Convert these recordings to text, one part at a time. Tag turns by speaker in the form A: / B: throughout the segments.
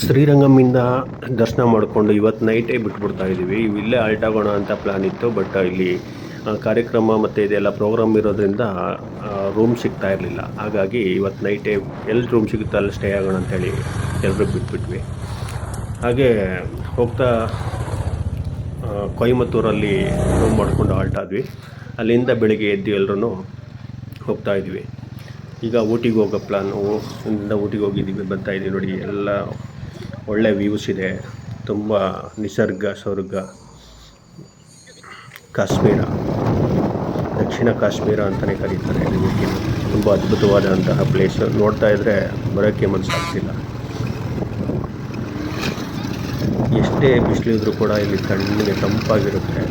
A: ಶ್ರೀರಂಗಂನಿಂದ ದರ್ಶನ ಮಾಡಿಕೊಂಡು ಇವತ್ತು ನೈಟೇ ಬಿಟ್ಬಿಡ್ತಾ ಇದ್ದೀವಿ. ಇಲ್ಲೇ ಆಲ್ಟ್ ಆಗೋಣ ಅಂತ ಪ್ಲ್ಯಾನ್ ಇತ್ತು. ಬಟ್ ಇಲ್ಲಿ ಕಾರ್ಯಕ್ರಮ ಮತ್ತು ಇದೆಲ್ಲ ಪ್ರೋಗ್ರಾಮ್ ಇರೋದ್ರಿಂದ ರೂಮ್ ಸಿಗ್ತಾ ಇರಲಿಲ್ಲ. ಹಾಗಾಗಿ ಇವತ್ತು ನೈಟೇ ಎಲ್ಲಿ ರೂಮ್ ಸಿಗುತ್ತೋ ಅಲ್ಲಿ ಸ್ಟೇ ಆಗೋಣ ಅಂತೇಳಿ ಎಲ್ಲರೂ ಬಿಟ್ಬಿಟ್ವಿ. ಹಾಗೆ ಹೋಗ್ತಾ ಕೊಯಮತ್ತೂರಲ್ಲಿ ರೂಮ್ ಮಾಡಿಕೊಂಡು ಆಲ್ಟ್ ಆದ್ವಿ. ಅಲ್ಲಿಂದ ಬೆಳಿಗ್ಗೆ ಎದ್ದು ಎಲ್ಲರೂ ಹೋಗ್ತಾ ಇದ್ವಿ. ಈಗ ಊಟಿಗೆ ಹೋಗೋ ಪ್ಲ್ಯಾನು. ಇಂದ ಊಟಿಗೆ ಹೋಗಿದ್ದೀವಿ, ಬರ್ತಾಯಿದ್ದೀವಿ ನೋಡಿ. ಎಲ್ಲ ಒಳ್ಳೆ ವ್ಯೂಸ್ ಇದೆ, ತುಂಬ ನಿಸರ್ಗ ಸ್ವರ್ಗ. ಕಾಶ್ಮೀರ, ದಕ್ಷಿಣ ಕಾಶ್ಮೀರ ಅಂತಲೇ ಕರೀತಾರೆ ಇಲ್ಲಿ ಊಟಿನ. ತುಂಬ ಅದ್ಭುತವಾದಂತಹ ಪ್ಲೇಸ್. ನೋಡ್ತಾ ಇದ್ದರೆ ಬರೋಕ್ಕೆ ಮನಸ್ಸಾಗ್ತಿಲ್ಲ. ಎಷ್ಟೇ ಬಿಸಿಲಿದ್ರೂ ಕೂಡ ಇಲ್ಲಿ ತಣ್ಣಗೆ ತಂಪಾಗಿರುತ್ತೆ.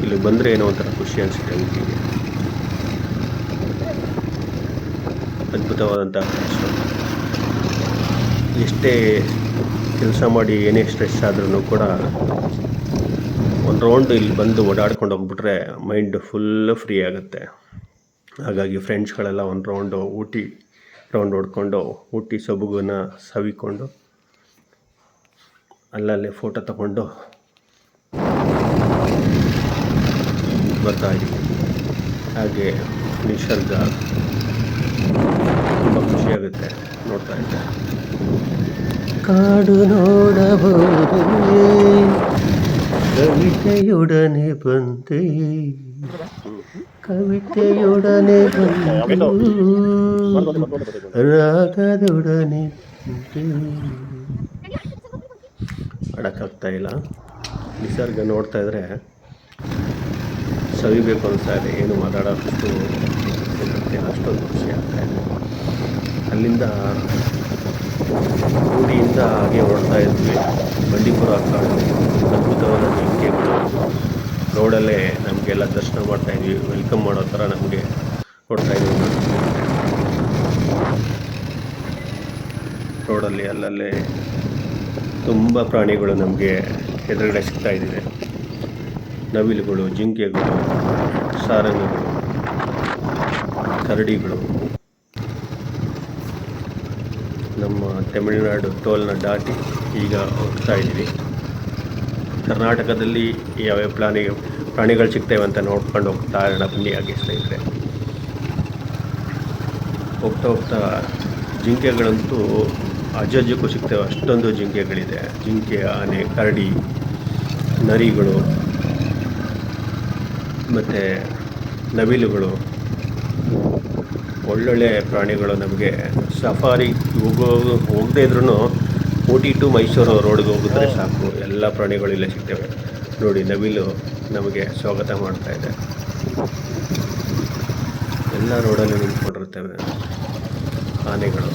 A: ಇಲ್ಲಿ ಬಂದರೆ ಏನೋ ಒಂಥರ ಖುಷಿ ಅನಿಸುತ್ತೆ ಊಟಿಗೆ. ಅದ್ಭುತವಾದಂಥ ಪ್ಲೇಸು. ಎಷ್ಟೇ ಕೆಲಸ ಮಾಡಿ ಏನೇ ಸ್ಟ್ರೆಸ್ ಆದ್ರೂ ಕೂಡ ಒಂದು ರೌಂಡ್ ಇಲ್ಲಿ ಬಂದು ಓಡಾಡ್ಕೊಂಡು ಹೋಗ್ಬಿಟ್ರೆ ಮೈಂಡ್ ಫುಲ್ಲು ಫ್ರೀ ಆಗುತ್ತೆ. ಹಾಗಾಗಿ ಫ್ರೆಂಡ್ಸ್ಗಳೆಲ್ಲ ಒಂದು ರೌಂಡು ಊಟಿ ರೌಂಡ್ ಹೊಡ್ಕೊಂಡು ಊಟಿ ಸೊಬಗನ್ನ ಸವಿಕೊಂಡು ಅಲ್ಲಲ್ಲೇ ಫೋಟೋ ತಗೊಂಡು ಬರ್ತಾಯಿದ್ದೀವಿ. ಹಾಗೆ ನಿಸರ್ಗ ತುಂಬ ಖುಷಿಯಾಗುತ್ತೆ ನೋಡ್ತಾ ಇದ್ದೆ. ಕಾಡು ನೋಡಬಹುದೇ ಕವಿತೆಯೊಡನೆ ಬಂದೆ, ಕವಿತೆಯೊಡನೆ ಬಂದು ರಾಗದೊಡನೆ ಅಡಕ್ಕಾಗ್ತಾ ಇಲ್ಲ. ನಿಸರ್ಗ ನೋಡ್ತಾ ಇದ್ರೆ ಸವಿಬೇಕು ಅನಿಸ್ತಾ ಇದೆ. ಏನು ಮಾತಾಡೋಷ್ಟು ಅಷ್ಟೊಂದು ಖುಷಿ ಆಗ್ತಾ ಇದೆ. ಅಲ್ಲಿಂದ ಊಟಿಯಿಂದ ಹಾಗೆ ಹೊರಡ್ತಾ ಇದ್ವಿ. ಬಂಡೀಪುರ ಕಾಡು, ಅದ್ಭುತವಾದ ಜಿಂಕೆಗಳು ರೋಡಲ್ಲೇ ನಮಗೆಲ್ಲ ದರ್ಶನ ಮಾಡ್ತಾಯಿದ್ವಿ. ವೆಲ್ಕಮ್ ಮಾಡೋ ಥರ ನಮಗೆ ಕೊಡ್ತಾಯಿದ್ವಿ. ರೋಡಲ್ಲಿ ಅಲ್ಲಲ್ಲೇ ತುಂಬ ಪ್ರಾಣಿಗಳು ನಮಗೆ ಎದುರುಗಡೆ ಸಿಗ್ತಾಯಿದ್ದಿದೆ. ನವಿಲುಗಳು, ಜಿಂಕೆಗಳು, ಸಾರಂಗಗಳು, ಕರಡಿಗಳು. ನಮ್ಮ ತಮಿಳುನಾಡು ಟೋಲ್ನ ದಾಟಿ ಈಗ ಹೋಗ್ತಾ ಇದ್ವಿ. ಕರ್ನಾಟಕದಲ್ಲಿ ಯಾವ್ಯಾವ ಪ್ರಾಣಿಗಳು ಸಿಗ್ತೇವೆ ಅಂತ ನೋಡ್ಕೊಂಡು ಹೋಗ್ತಾ ಇರೋಣ ಬನ್ನಿ. ಹಾಗೆ ಸ್ನೇಹಿತರೆ, ಹೋಗ್ತಾ ಹೋಗ್ತಾ ಜಿಂಕೆಗಳಂತೂ ಅಜ್ಜಕ್ಕೂ ಸಿಗ್ತೇವೆ. ಅಷ್ಟೊಂದು ಜಿಂಕೆಗಳಿದೆ. ಜಿಂಕೆ, ಆನೆ, ಕರಡಿ, ನರಿಗಳು ಮತ್ತು ನವಿಲುಗಳು, ಒಳ್ಳೊಳ್ಳೆ ಪ್ರಾಣಿಗಳು. ನಮಗೆ ಸಫಾರಿ ಹೋಗದೇ ಇದ್ರೂ ಊಟಿ ಟು ಮೈಸೂರು ರೋಡ್ಗೆ ಹೋಗಿದ್ರೆ ಸಾಕು, ಎಲ್ಲ ಪ್ರಾಣಿಗಳು ಇಲ್ಲೇ ಸಿಗ್ತವೆ ನೋಡಿ. ನವಿಲು ನಮಗೆ ಸ್ವಾಗತ ಮಾಡ್ತಾ ಇದೆ. ಎಲ್ಲ ರೋಡಲ್ಲಿ ನಿಂತ್ಕೊಂಡಿರ್ತವೆ ಆನೆಗಳು.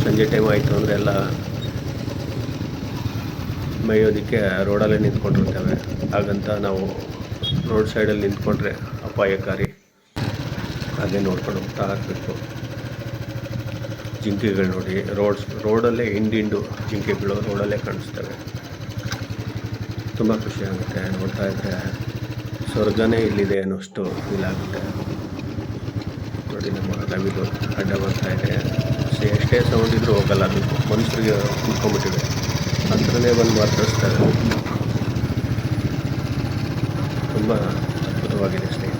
A: ಸಂಜೆ ಟೈಮ್ ಆಯಿತು ಅಂದರೆ ಎಲ್ಲ ಮೇಯೋದಕ್ಕೆ ರೋಡಲ್ಲೇ ನಿಂತ್ಕೊಂಡಿರ್ತವೆ. ಹಾಗಂತ ನಾವು ರೋಡ್ ಸೈಡಲ್ಲಿ ನಿಂತ್ಕೊಂಡ್ರೆ ಅಪಾಯಕಾರಿ. ಹಾಗೆ ನೋಡ್ಕೊಂಡು ಹೋಗ್ತಾ ಇರಬೇಕು. ಜಿಂಕೆಗಳು ನೋಡಿ, ರೋಡಲ್ಲೇ ಹಿಂಡು ಜಿಂಕೆಗಳು ರೋಡಲ್ಲೇ ಕಾಣಿಸ್ತವೆ. ತುಂಬ ಖುಷಿ ಆಗುತ್ತೆ ನೋಡ್ತಾ ಇದ್ದರೆ. ಸ್ವರ್ಗನೇ ಇಲ್ಲಿದೆ ಅನ್ನೋಷ್ಟು ಫೀಲ್ ಆಗುತ್ತೆ ನೋಡಿ. ನಮ್ಮ ನವಿಲು ಅಡ್ಡ ಬರ್ತಾ ಇದೆ. ಎಷ್ಟೇ ಸೌಂಡ್ ಇದ್ರೂ ಹೋಗಲ್ಲ, ಅದು ಮನುಷ್ಯರಿಗೆ ಕುತ್ಕೊಂಡ್ಬಿಟ್ಟಿದೆ. ಹತ್ರನೇ ಬಂದು ಮಾತಾಡಿಸ್ತಾರೆ. ತುಂಬ ಅದ್ಭುತವಾಗಿದೆ ಸ್ನೇಹಿತರೆ.